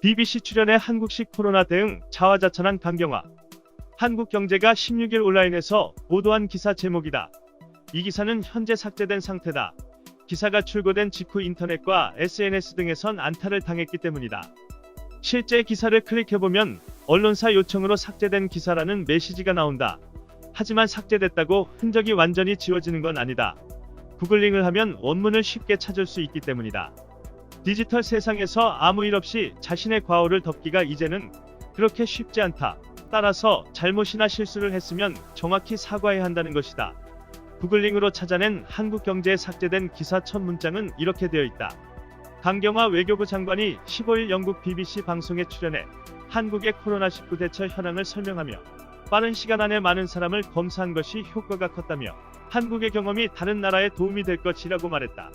BBC 출연의 한국식 코로나 대응 자화자찬한 강경화. 한국경제가 16일 온라인에서 보도한 기사 제목이다. 이 기사는 현재 삭제된 상태다. 기사가 출고된 직후 인터넷과 SNS 등에선 안타를 당했기 때문이다. 실제 기사를 클릭해보면 언론사 요청으로 삭제된 기사라는 메시지가 나온다. 하지만 삭제됐다고 흔적이 완전히 지워지는 건 아니다. 구글링을 하면 원문을 쉽게 찾을 수 있기 때문이다. 디지털 세상에서 아무 일 없이 자신의 과오를 덮기가 이제는 그렇게 쉽지 않다. 따라서 잘못이나 실수를 했으면 정확히 사과해야 한다는 것이다. 구글링으로 찾아낸 한국경제에 삭제된 기사 첫 문장은 이렇게 되어 있다. 강경화 외교부 장관이 15일 영국 BBC 방송에 출연해 한국의 코로나19 대처 현황을 설명하며 빠른 시간 안에 많은 사람을 검사한 것이 효과가 컸다며 한국의 경험이 다른 나라에 도움이 될 것이라고 말했다.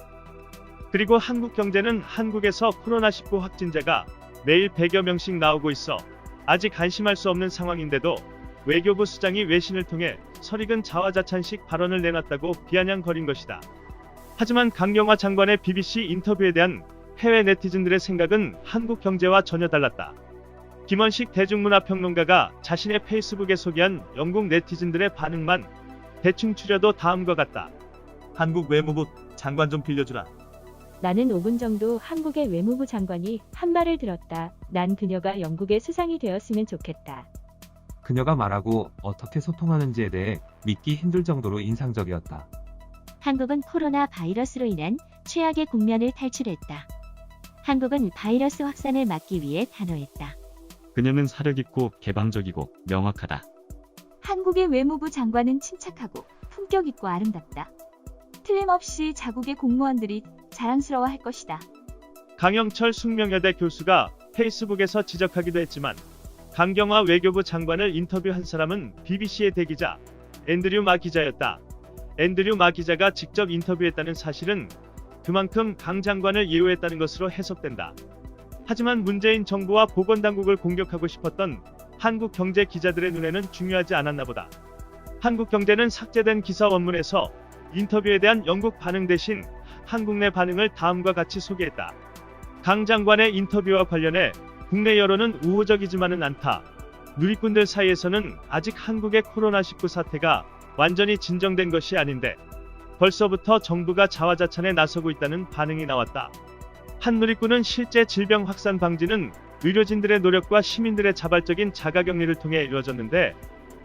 그리고 한국경제는 한국에서 코로나19 확진자가 매일 100여 명씩 나오고 있어 아직 안심할 수 없는 상황인데도 외교부 수장이 외신을 통해 설익은 자화자찬식 발언을 내놨다고 비아냥거린 것이다. 하지만 강경화 장관의 BBC 인터뷰에 대한 해외 네티즌들의 생각은 한국 경제와 전혀 달랐다. 김원식 대중문화평론가가 자신의 페이스북에 소개한 영국 네티즌들의 반응만 대충 추려도 다음과 같다. 한국 외무부 장관 좀 빌려주라. 나는 5분 정도 한국의 외무부 장관이 한 말을 들었다. 난 그녀가 영국의 수상이 되었으면 좋겠다. 그녀가 말하고 어떻게 소통하는지에 대해 믿기 힘들 정도로 인상적이었다. 한국은 코로나 바이러스로 인한 최악의 국면을 탈출했다. 한국은 바이러스 확산을 막기 위해 단호했다. 그녀는 사려깊고 개방적이고 명확하다. 한국의 외무부 장관은 침착하고 품격 있고 아름답다. 틀림없이 자국의 공무원들이 자랑스러워할 것이다. 강영철 숙명여대 교수가 페이스북에서 지적하기도 했지만 강경화 외교부 장관을 인터뷰한 사람은 BBC의 대기자 앤드류 마 기자였다. 앤드류 마 기자가 직접 인터뷰했다는 사실은 그만큼 강 장관을 예우했다는 것으로 해석된다. 하지만 문재인 정부와 보건당국을 공격하고 싶었던 한국 경제 기자들의 눈에는 중요하지 않았나 보다. 한국 경제는 삭제된 기사 원문에서 인터뷰에 대한 영국 반응 대신 한국 내 반응을 다음과 같이 소개했다. 강 장관의 인터뷰와 관련해 국내 여론은 우호적이지만은 않다. 누리꾼들 사이에서는 아직 한국의 코로나19 사태가 완전히 진정된 것이 아닌데 벌써부터 정부가 자화자찬에 나서고 있다는 반응이 나왔다. 한 누리꾼은 실제 질병 확산 방지는 의료진들의 노력과 시민들의 자발적인 자가격리를 통해 이루어졌는데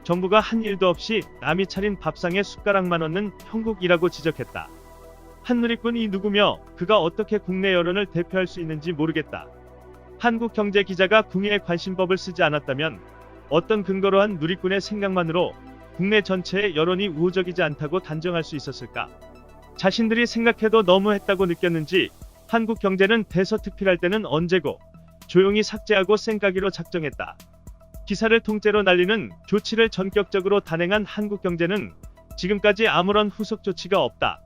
정부가 한 일도 없이 남이 차린 밥상에 숟가락만 얹는 형국이라고 지적했다. 한 누리꾼이 누구며 그가 어떻게 국내 여론을 대표할 수 있는지 모르겠다. 한국경제 기자가 궁예의 관심법을 쓰지 않았다면 어떤 근거로 한 누리꾼의 생각만으로 국내 전체의 여론이 우호적이지 않다고 단정할 수 있었을까? 자신들이 생각해도 너무했다고 느꼈는지 한국경제는 대서특필할 때는 언제고 조용히 삭제하고 쌩까기로 작정했다. 기사를 통째로 날리는 조치를 전격적으로 단행한 한국경제는 지금까지 아무런 후속 조치가 없다.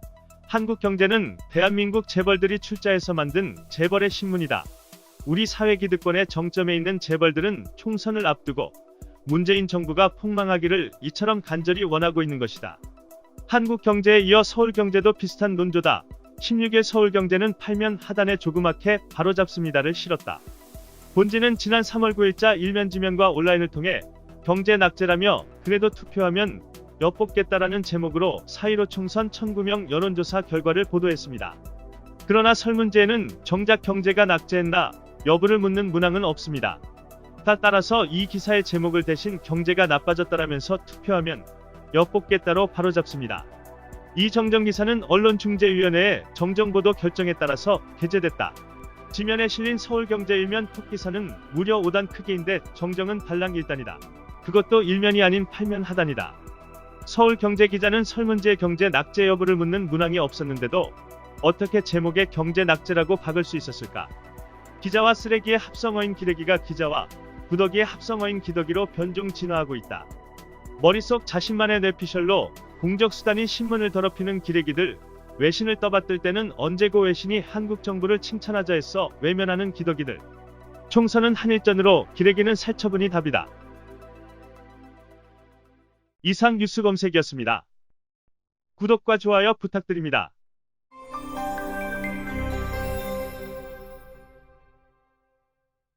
한국경제는 대한민국 재벌들이 출자해서 만든 재벌의 신문이다. 우리 사회 기득권의 정점에 있는 재벌들은 총선을 앞두고 문재인 정부가 폭망하기를 이처럼 간절히 원하고 있는 것이다. 한국경제에 이어 서울경제도 비슷한 논조다. 16일 서울경제는 팔면 하단에 조그맣게 바로잡습니다를 실었다. 본지는 지난 3월 9일자 일면지면과 온라인을 통해 경제 낙제라며 그래도 투표하면 엿뽑겠다라는 제목으로 4.15 총선 1,900명 여론조사 결과를 보도했습니다. 그러나 설문지에는 정작 경제가 낙제했나 여부를 묻는 문항은 없습니다. 따라서 이 기사의 제목을 대신 경제가 나빠졌다라면서 투표하면 엿뽑겠다로 바로잡습니다. 이 정정기사는 언론중재위원회의 정정보도 결정에 따라서 게재됐다. 지면에 실린 서울경제 일면 톱기사는 무려 5단 크기인데 정정은 달랑 1단이다. 그것도 일면이 아닌 8면 하단이다. 서울경제 기자는 설문지에 경제 낙제 여부를 묻는 문항이 없었는데도 어떻게 제목에 경제 낙제라고 박을 수 있었을까? 기자와 쓰레기의 합성어인 기레기가 기자와 구더기의 합성어인 기더기로 변종 진화하고 있다. 머릿속 자신만의 뇌피셜로 공적수단인 신문을 더럽히는 기레기들, 외신을 떠받들 때는 언제고 외신이 한국 정부를 칭찬하자 했어 외면하는 기더기들. 총선은 한일전으로 기레기는 살처분이 답이다. 이상 뉴스 검색이었습니다. 구독과 좋아요 부탁드립니다.